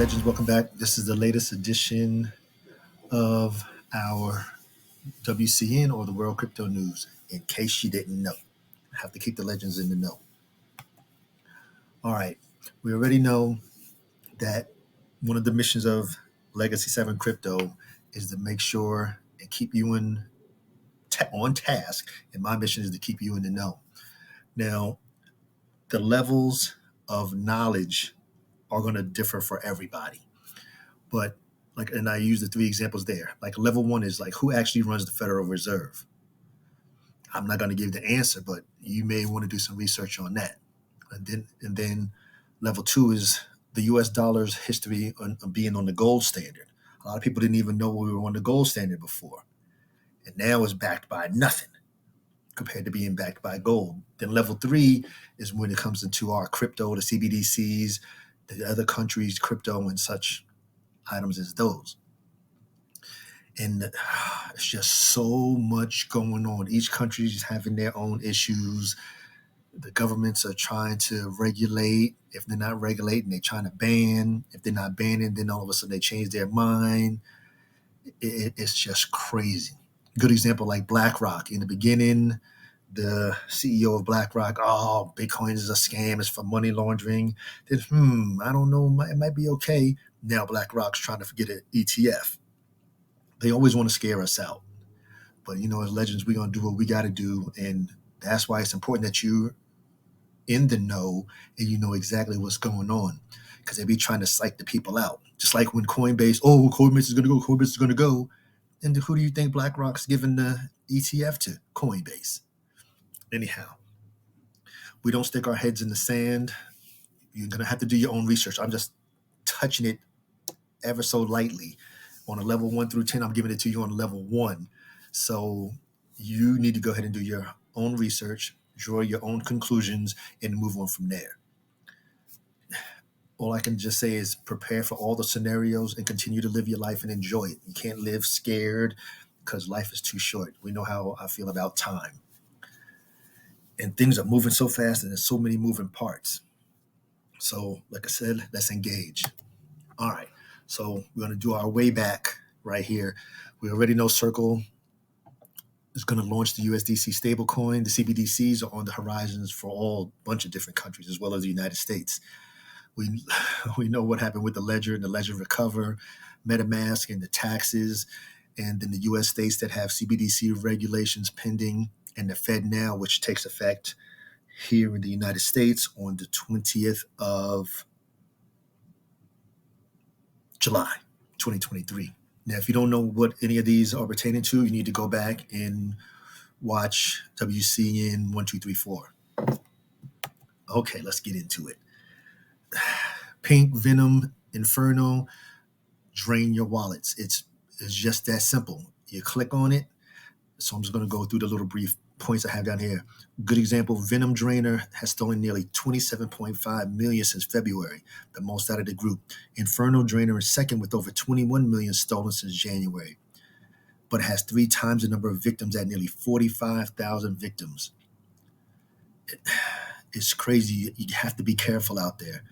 legends? Welcome back. This is the latest edition of our WCN or the World Crypto News. In case you didn't know, I have to keep the legends in the know. All right, we already know that one of the missions of Legacy 7 Crypto is to make sure and keep you on task, and my mission is to keep you in the know. Now, the levels of knowledge are going to differ for everybody. But and I use the three examples there. Like level one is like who actually runs the Federal Reserve. I'm not going to give the answer, but you may want to do some research on that. And then level two is the U.S. dollar's history on being on the gold standard. A lot of people didn't even know we were on the gold standard before, and now it's backed by nothing compared to being backed by gold. Then level three is when it comes into our crypto, the CBDCs, the other countries' crypto and such items as those. And it's just so much going on. Each country is having their own issues. The governments are trying to regulate. If they're not regulating, they're trying to ban. If they're not banning, then all of a sudden they change their mind. It's just crazy. Good example like BlackRock. In the beginning, the CEO of BlackRock, oh, Bitcoin is a scam, it's for money laundering. Then, I don't know, it might be okay. Now BlackRock's trying to get an ETF. They always want to scare us out. But, as legends, we're going to do what we got to do. And that's why it's important that you're in the know and you know exactly what's going on. Because they be trying to psych the people out. Just like when Coinbase is going to go. And who do you think BlackRock's giving the ETF to? Coinbase. Anyhow, we don't stick our heads in the sand. You're going to have to do your own research. I'm just touching it ever so lightly. On a level 1 through 10, I'm giving it to you on level 1. So you need to go ahead and do your own research, draw your own conclusions, and move on from there. All I can just say is prepare for all the scenarios and continue to live your life and enjoy it. You can't live scared because life is too short. We know how I feel about time. And things are moving so fast and there's so many moving parts. So, like I said, let's engage. All right. So we're going to do our way back right here. We already know Circle is going to launch the USDC stablecoin. The CBDCs are on the horizons for all bunch of different countries as well as the United States. We know what happened with the Ledger and the Ledger Recover, MetaMask and the taxes, and then the U.S. states that have CBDC regulations pending, and the Fed now, which takes effect here in the United States on the 20th of July, 2023. Now, if you don't know what any of these are pertaining to, you need to go back and watch WCN 1234. Okay, let's get into it. Pink, Venom, Inferno, drain your wallets. It's just that simple. You click on it. So I'm just going to go through the little brief points I have down here. Good example, Venom Drainer has stolen nearly 27.5 million since February, the most out of the group. Inferno Drainer is second with over 21 million stolen since January, but has 3 times the number of victims at nearly 45,000 victims. It's crazy. You have to be careful out there.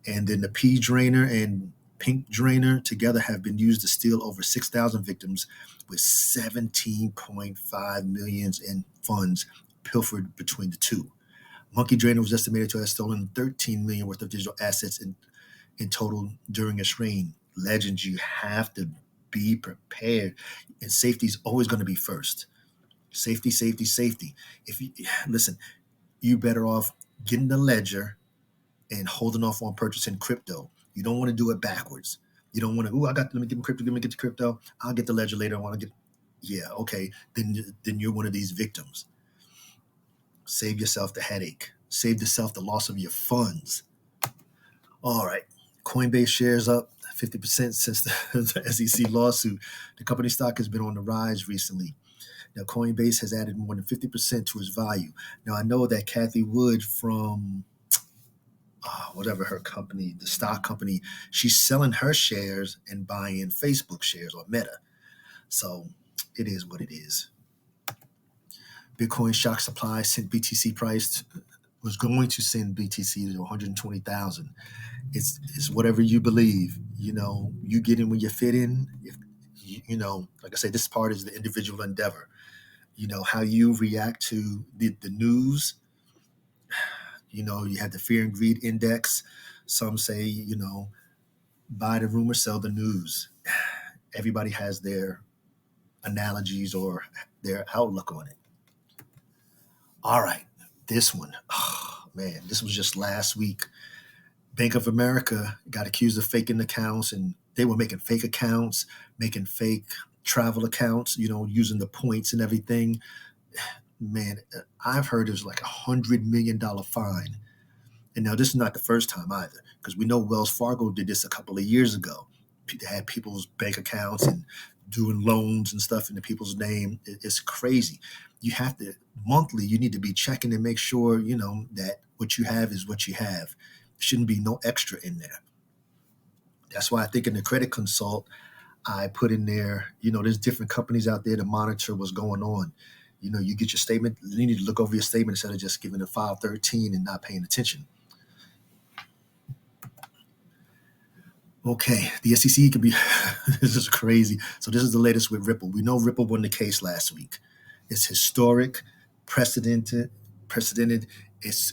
And then the P Drainer and Pink Drainer together have been used to steal over 6,000 victims with 17.5 million in funds pilfered between the two. Monkey Drainer was estimated to have stolen 13 million worth of digital assets in total during its reign. Legends, you have to be prepared, and safety is always going to be first. Safety, safety, safety. If you listen, you better off getting the ledger and holding off on purchasing crypto. You don't want to do it backwards. You don't want to, let me get the crypto. I'll get the ledger later. I want to get, okay. Then you're one of these victims. Save yourself the headache. Save yourself the loss of your funds. All right. Coinbase shares up 50% since the SEC lawsuit. The company stock has been on the rise recently. Now, Coinbase has added more than 50% to its value. Now, I know that Kathy Wood from whatever her company, the stock company, she's selling her shares and buying Facebook shares or Meta. So it is what it is. Bitcoin shock supply sent BTC price was going to send BTC to 120,000. It's whatever you believe. You get in when you fit in. If like I say, this part is the individual endeavor. How you react to the news. You have the fear and greed index. Some say, buy the rumor, sell the news. Everybody has their analogies or their outlook on it. All right, this one, oh, man, this was just last week. Bank of America got accused of faking accounts, and they were making fake accounts, making fake travel accounts, using the points and everything. Man, I've heard there's like $100 million fine. And now this is not the first time either, because we know Wells Fargo did this a couple of years ago. They had people's bank accounts and doing loans and stuff into people's name. It's crazy. You have to monthly. You need to be checking and make sure that what you have is what you have. Shouldn't be no extra in there. That's why I think in the credit consult, I put in there. There's different companies out there to monitor what's going on. You get your statement. You need to look over your statement instead of just giving a 513 and not paying attention. Okay, the SEC can be, this is crazy. So this is the latest with Ripple. We know Ripple won the case last week. It's historic, precedented. It's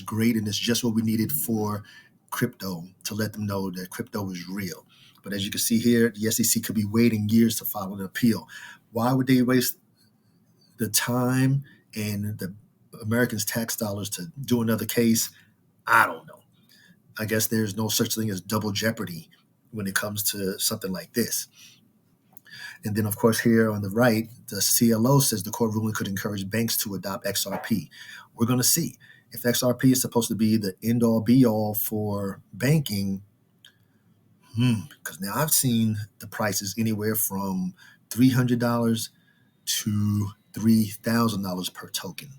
great, and it's just what we needed for crypto, to let them know that crypto is real. But as you can see here, the SEC could be waiting years to file an appeal. Why would they waste the time and the Americans' tax dollars to do another case? I don't know. I guess there's no such thing as double jeopardy when it comes to something like this. And then, of course, here on the right, the CLO says the court ruling could encourage banks to adopt XRP. We're going to see. If XRP is supposed to be the end-all, be-all for banking, because now I've seen the prices anywhere from $300 to $3,000 per token.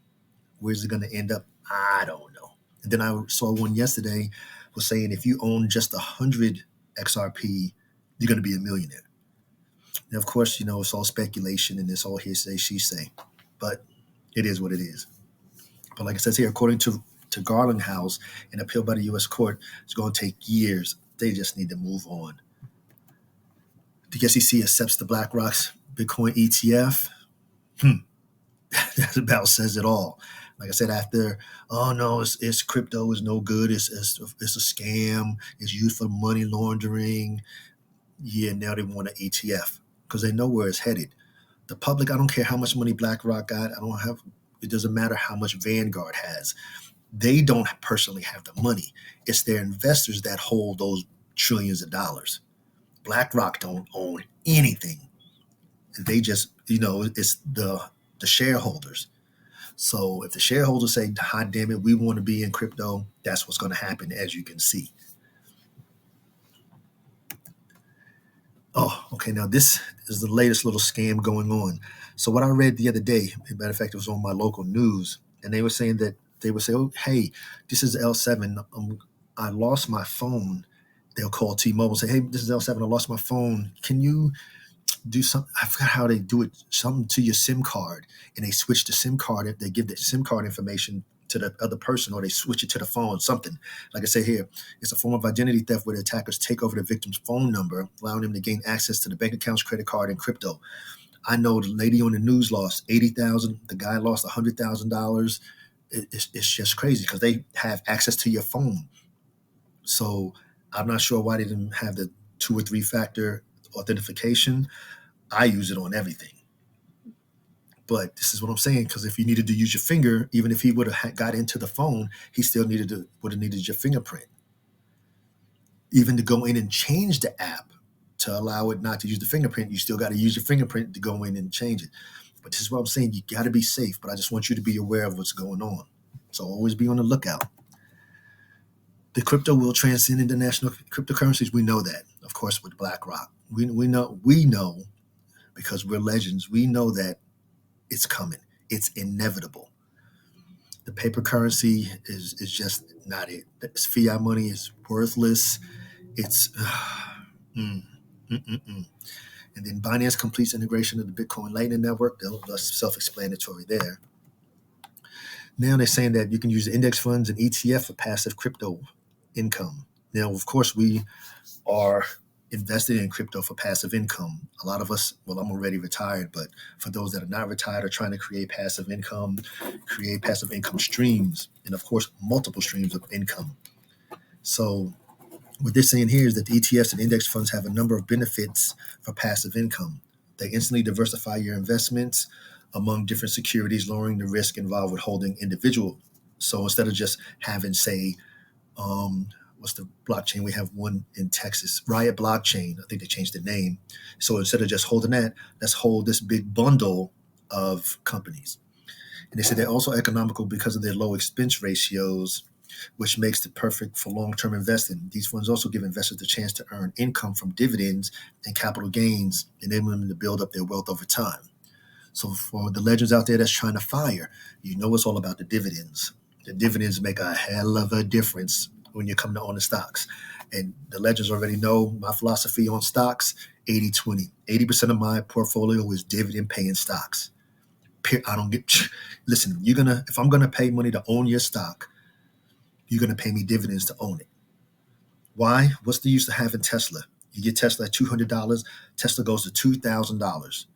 Where's it going to end up? I don't know. And then I saw one yesterday was saying if you own just 100 XRP, you're going to be a millionaire. Now, of course, it's all speculation and it's all hearsay, she say, but it is what it is. But like it says here, according to Garland House, an appeal by the U.S. court is going to take years. They just need to move on. The SEC accepts the BlackRock's Bitcoin ETF. That about says it all. Like I said, after, oh no, it's crypto is no good. It's a scam. It's used for money laundering. Yeah, now they want an ETF because they know where it's headed. The public, I don't care how much money BlackRock got. It doesn't matter how much Vanguard has. They don't personally have the money. It's their investors that hold those trillions of dollars. BlackRock don't own anything. They just, it's the shareholders. So if the shareholders say, "Hot damn it, we want to be in crypto," that's what's going to happen, as you can see. Oh, okay. Now this is the latest little scam going on. So what I read the other day, as a matter of fact, it was on my local news, and they were saying that they would say, "Oh, hey, this is L7. I lost my phone." They'll call T-Mobile and say, "Hey, this is L7. I lost my phone. Can you do something?" I forgot how they do it. Something to your SIM card, and they switch the SIM card. They give the SIM card information to the other person, or they switch it to the phone. Something like I say here, it's a form of identity theft where the attackers take over the victim's phone number, allowing them to gain access to the bank accounts, credit card, and crypto. I know the lady on the news lost $80,000. The guy lost $100,000. It's just crazy because they have access to your phone. So I'm not sure why they didn't have the 2 or 3 factor authentication. I use it on everything. But this is what I'm saying, because if you needed to use your finger, even if he would have got into the phone, he still would have needed your fingerprint. Even to go in and change the app to allow it not to use the fingerprint, you still got to use your fingerprint to go in and change it. But this is what I'm saying. You got to be safe, but I just want you to be aware of what's going on. So always be on the lookout. The crypto will transcend international cryptocurrencies. We know that, of course, with BlackRock. We know because we're legends. We know that it's coming. It's inevitable. The paper currency is just not it. This fiat money is worthless. It's And then Binance completes integration of the Bitcoin Lightning Network. That's self-explanatory there. Now they're saying that you can use index funds and ETF for passive crypto income. Now, of course, we are invested in crypto for passive income. A lot of us, well, I'm already retired, but for those that are not retired or trying to create passive income streams, and of course, multiple streams of income. So what they're saying here is that the ETFs and index funds have a number of benefits for passive income. They instantly diversify your investments among different securities, lowering the risk involved with holding individual. So instead of just having, say, um, what's the blockchain? We have one in Texas, Riot Blockchain. I think they changed the name. So instead of just holding that, let's hold this big bundle of companies. And they said they're also economical because of their low expense ratios, which makes it perfect for long-term investing. These funds also give investors the chance to earn income from dividends and capital gains, enabling them to build up their wealth over time. So for the legends out there that's trying to fire, you know it's all about the dividends. The dividends make a hell of a difference when you come to own the stocks. And the legends already know my philosophy on stocks, 80-20. 80% of my portfolio is dividend paying stocks. I don't get, listen, if I'm gonna pay money to own your stock, you're gonna pay me dividends to own it. Why? What's the use of having Tesla? You get Tesla at $200, Tesla goes to $2,000.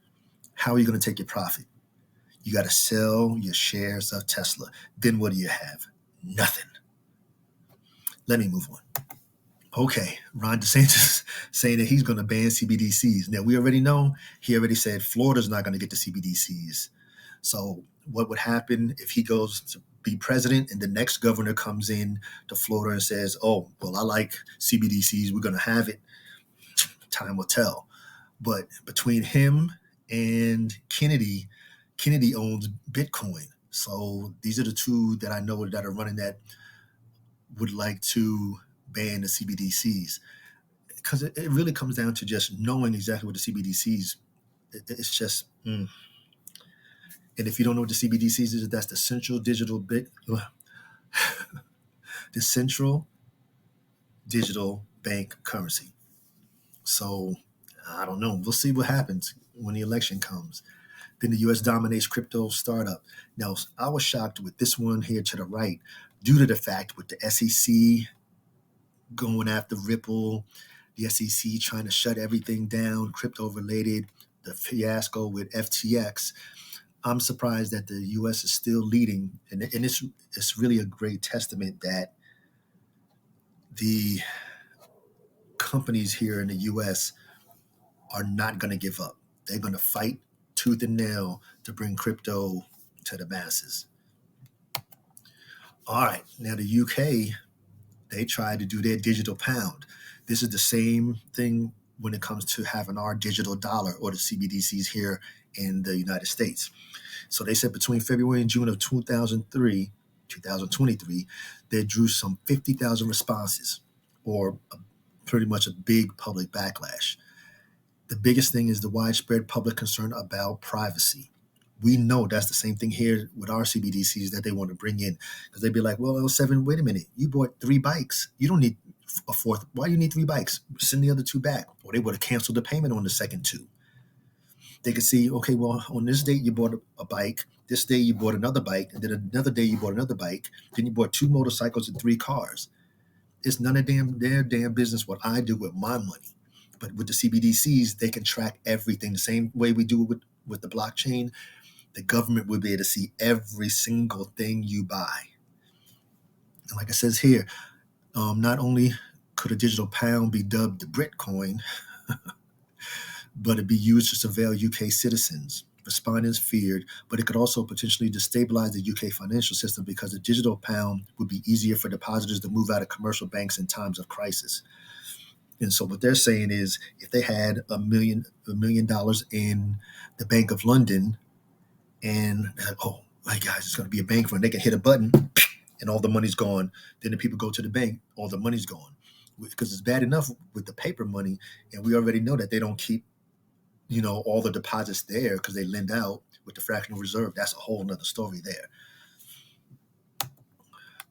How are you gonna take your profit? You got to sell your shares of Tesla. Then what do you have? Nothing. Let me move on. Okay, Ron DeSantis saying that he's going to ban CBDCs. Now, we already know he already said Florida's not going to get the CBDCs. So what would happen if he goes to be president and the next governor comes in to Florida and says, oh, well, I like CBDCs, we're going to have it? Time will tell. But between him and Kennedy owns Bitcoin. So these are the two that I know that are running that would like to ban the CBDCs. Because it really comes down to just knowing exactly what the CBDCs, it's just, And if you don't know what the CBDCs is, that's the central digital the central digital bank currency. So I don't know. We'll see what happens when the election comes. Then the U.S. dominates crypto startup. Now, I was shocked with this one here to the right due to the fact with the SEC going after Ripple, the SEC trying to shut everything down, crypto related, the fiasco with FTX. I'm surprised that the U.S. is still leading. And it's really a great testament that the companies here in the U.S. are not going to give up. They're going to fight tooth and nail to bring crypto to the masses. All right, now the UK, they tried to do their digital pound. This is the same thing when it comes to having our digital dollar or the CBDCs here in the United States. So they said between February and June of 2023, they drew some 50,000 responses, or pretty much a big public backlash. The biggest thing is the widespread public concern about privacy. We know that's the same thing here with our CBDCs that they want to bring in, because they'd be like, well, L7, wait a minute, you bought 3 bikes. You don't need a fourth. Why do you need 3 bikes? Send the other 2 back. Or they would have canceled the payment on the second 2. They could see, okay, well, on this date you bought a bike, this day you bought another bike, and then another day you bought another bike, then you bought 2 motorcycles and 3 cars. It's none of their damn business what I do with my money. But with the CBDCs, they can track everything the same way we do it with the blockchain. The government would be able to see every single thing you buy. And like it says here, not only could a digital pound be dubbed the Britcoin, but it'd be used to surveil UK citizens. Respondents feared, but it could also potentially destabilize the UK financial system because the digital pound would be easier for depositors to move out of commercial banks in times of crisis. And so what they're saying is if they had $1 million in the Bank of London, and oh my gosh, it's going to be a bank run, they can hit a button and all the money's gone. Then the people go to the bank, all the money's gone. Because it's bad enough with the paper money, and we already know that they don't keep all the deposits there because they lend out with the fractional reserve. That's a whole nother story there.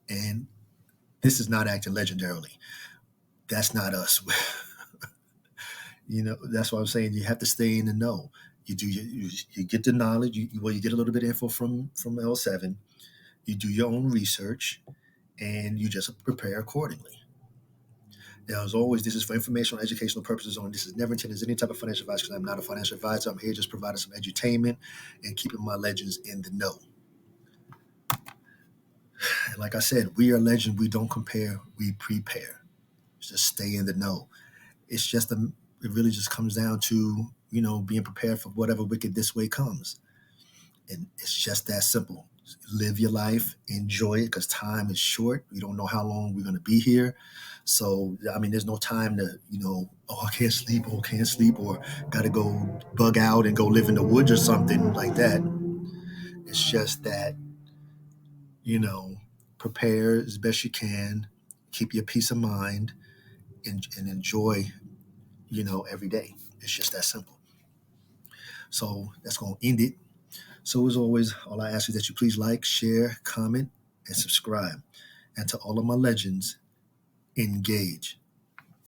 And this is not acting legendarily. That's not us. That's why I'm saying you have to stay in the know. You get the knowledge. You get a little bit of info from L7. You do your own research, and you just prepare accordingly. As always, this is for informational, educational purposes only. This is never intended as any type of financial advice because I'm not a financial advisor. I'm here just providing some edutainment and keeping my legends in the know. And like I said, we are legend. We don't compare. We prepare. Just stay in the know. It's just it really just comes down to being prepared for whatever wicked this way comes, and it's just that simple. Live your life, enjoy it, because time is short. We don't know how long we're going to be here. So I mean, there's no time to oh, I can't sleep, or can't sleep, or got to go bug out and go live in the woods or something like that. It's just that you know prepare as best you can, keep your peace of mind, and enjoy every day. It's just that simple. So that's going to end it. So as always, all I ask is that you please like, share, comment, and subscribe. And to all of my legends, engage.